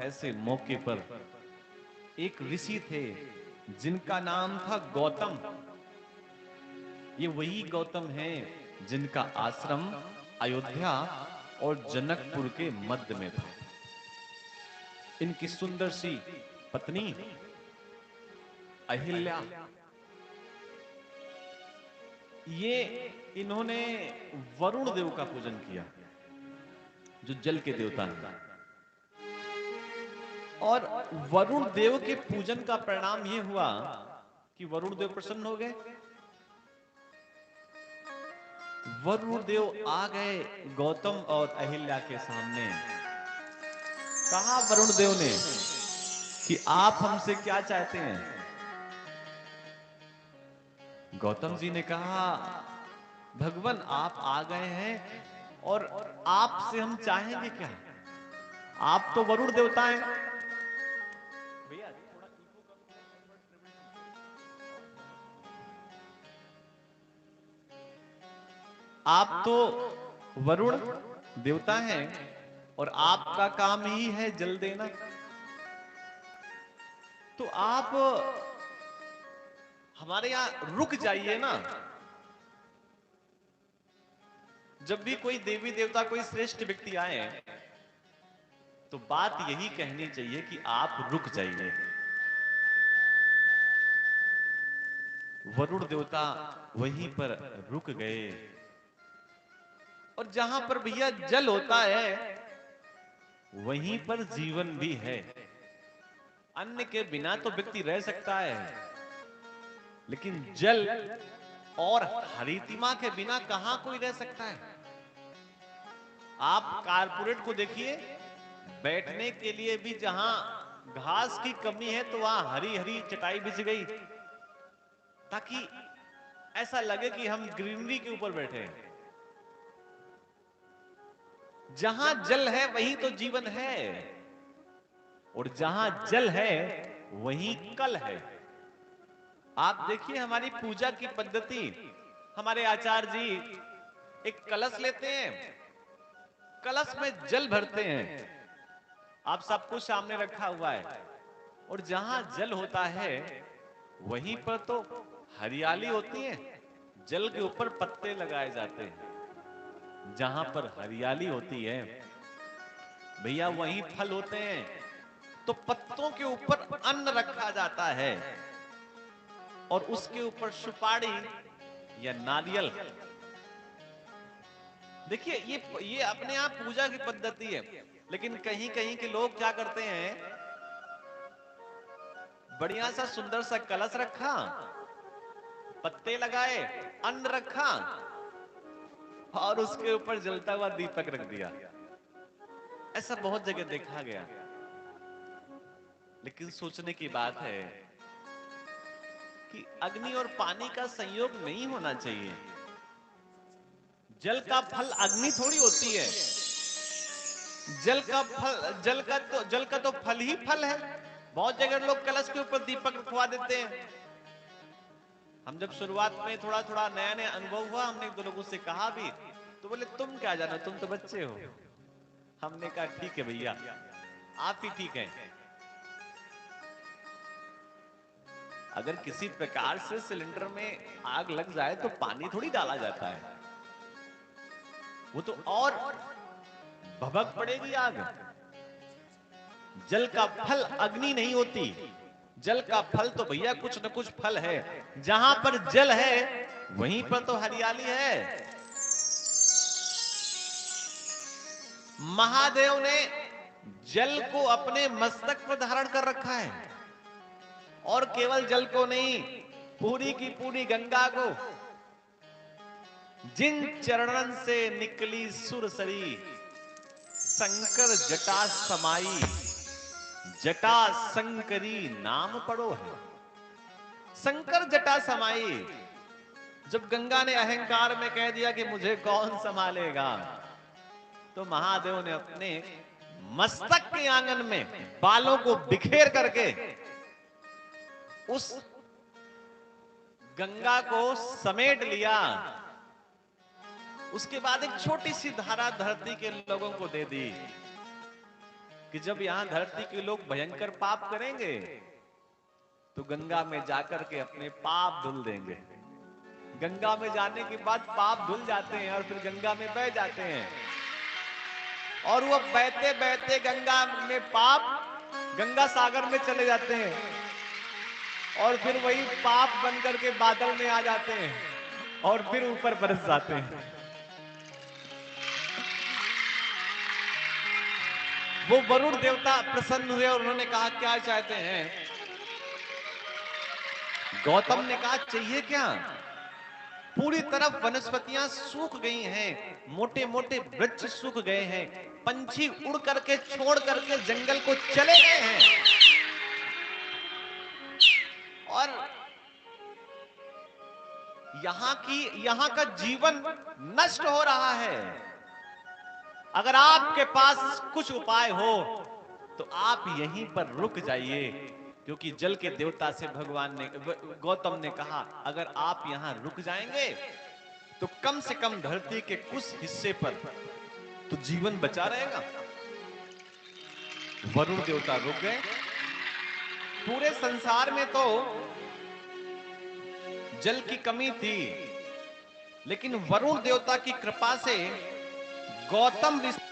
ऐसे मौके पर एक ऋषि थे जिनका नाम था गौतम। ये वही गौतम हैं जिनका आश्रम अयोध्या और जनकपुर के मध्य में था। इनकी सुंदर सी पत्नी अहिल्या, ये इन्होंने वरुण देव का पूजन किया जो जल के देवता हैं। और वरुण देव के पूजन का परिणाम यह हुआ कि वरुण देव प्रसन्न हो गए। वरुण देव आ गए गौतम और अहिल्या के सामने। कहा वरुण देव ने कि आप हमसे क्या चाहते हैं। गौतम जी ने कहा भगवान आप आ गए हैं और आपसे हम चाहेंगे क्या, आप तो वरुण देवता हैं। भैया थोड़ा इको कम करो। आप तो वरुण देवता हैं और आपका काम ही है जल देना, तो आप हमारे यहां रुक जाइए ना। जब भी कोई देवी देवता कोई श्रेष्ठ व्यक्ति आए तो बात यही कहनी चाहिए कि आप रुक जाइए। वरुण देवता वहीं पर रुक गए। और जहां पर भैया जल होता है वहीं पर जीवन भी है। अन्न के बिना तो व्यक्ति रह सकता है, लेकिन जल और हरितिमा के बिना कहां कोई रह सकता है। आप कारपोरेट को देखिए, बैठने के लिए भी जहां घास की कमी है तो वहां हरी हरी चटाई बिछ गई ताकि ऐसा लगे कि हम ग्रीनरी के ऊपर बैठे हैं। जहां जल है वहीं तो जीवन है, और जहां जल है वहीं कल है। आप देखिए हमारी पूजा की पद्धति, हमारे आचार्य जी एक कलश लेते हैं, कलश में जल भरते हैं, आप सब कुछ सामने रखा हुआ है, और जहां जल होता है वहीं पर तो हरियाली होती है। जल के ऊपर पत्ते लगाए जाते हैं। जहां पर हरियाली होती है भैया वहीं फल होते हैं। तो पत्तों के ऊपर अन्न रखा जाता है और उसके ऊपर सुपारी या नारियल। देखिए ये अपने आप पूजा की पद्धति है। लेकिन कहीं कहीं के लोग क्या करते हैं, बढ़िया सा सुंदर सा कलश रखा, पत्ते लगाए, अन्न रखा और उसके ऊपर जलता हुआ दीपक रख दिया। ऐसा बहुत जगह देखा गया। लेकिन सोचने की बात है कि अग्नि और पानी का संयोग नहीं होना चाहिए। जल का फल अग्नि थोड़ी होती है। जल का तो फल ही फल है। बहुत जगह लोग कलश के ऊपर दीपक रखवा देते हैं। हम जब शुरुआत में थोड़ा थोड़ा नया नया अनुभव हुआ, हमने एक दो लोगों से कहा भी, तो बोले तुम क्या जानो, तुम तो बच्चे हो। हमने कहा ठीक है भैया, आप ही ठीक हैं। अगर किसी प्रकार से सिलेंडर में आग लग जाए तो पानी थोड़ी डाला जाता है, वो तो और भभक पड़ेगी आग। जल का फल अग्नि नहीं होती, जल का फल तो भैया कुछ न कुछ फल है। जहां पर जल है वहीं पर तो हरियाली है। महादेव ने जल को अपने मस्तक पर धारण कर रखा है, और केवल जल को नहीं, पूरी की पूरी गंगा को। जिन चरणन से निकली सुरसरी, शंकर जटा समाई, जटा शंकरी नाम पड़ो है। शंकर जटा समाई। जब गंगा ने अहंकार में कह दिया कि मुझे कौन संभालेगा, तो महादेव ने अपने मस्तक के आंगन में बालों को बिखेर करके उस गंगा को समेट लिया। उसके बाद एक छोटी सी धारा धरती के लोगों को दे दी। कि जब यहां धरती के लोग भयंकर पाप करेंगे तो गंगा में जाकर के अपने पाप धुल देंगे। गंगा में जाने के बाद पाप धुल जाते हैं और फिर गंगा में बह जाते हैं, और वो बहते बहते गंगा में पाप गंगा सागर में चले जाते हैं, और फिर वही पाप बन करके बादल में आ जाते हैं और फिर ऊपर बरस जाते हैं। वो वरुण देवता प्रसन्न हुए और उन्होंने कहा क्या चाहते हैं? गौतम ने कहा चाहिए क्या? पूरी तरफ वनस्पतियां सूख गई हैं, मोटे मोटे वृक्ष सूख गए हैं, पंछी उड़ करके छोड़ करके जंगल को चले गए हैं, और यहां का जीवन नष्ट हो रहा है। अगर आपके पास कुछ उपाय हो तो आप यहीं पर रुक जाइए, क्योंकि जल के देवता से गौतम ने कहा अगर आप यहां रुक जाएंगे तो कम से कम धरती के कुछ हिस्से पर तो जीवन बचा रहेगा। वरुण देवता रुक गए। पूरे संसार में तो जल की कमी थी, लेकिन वरुण देवता की कृपा से गौतम ऋषि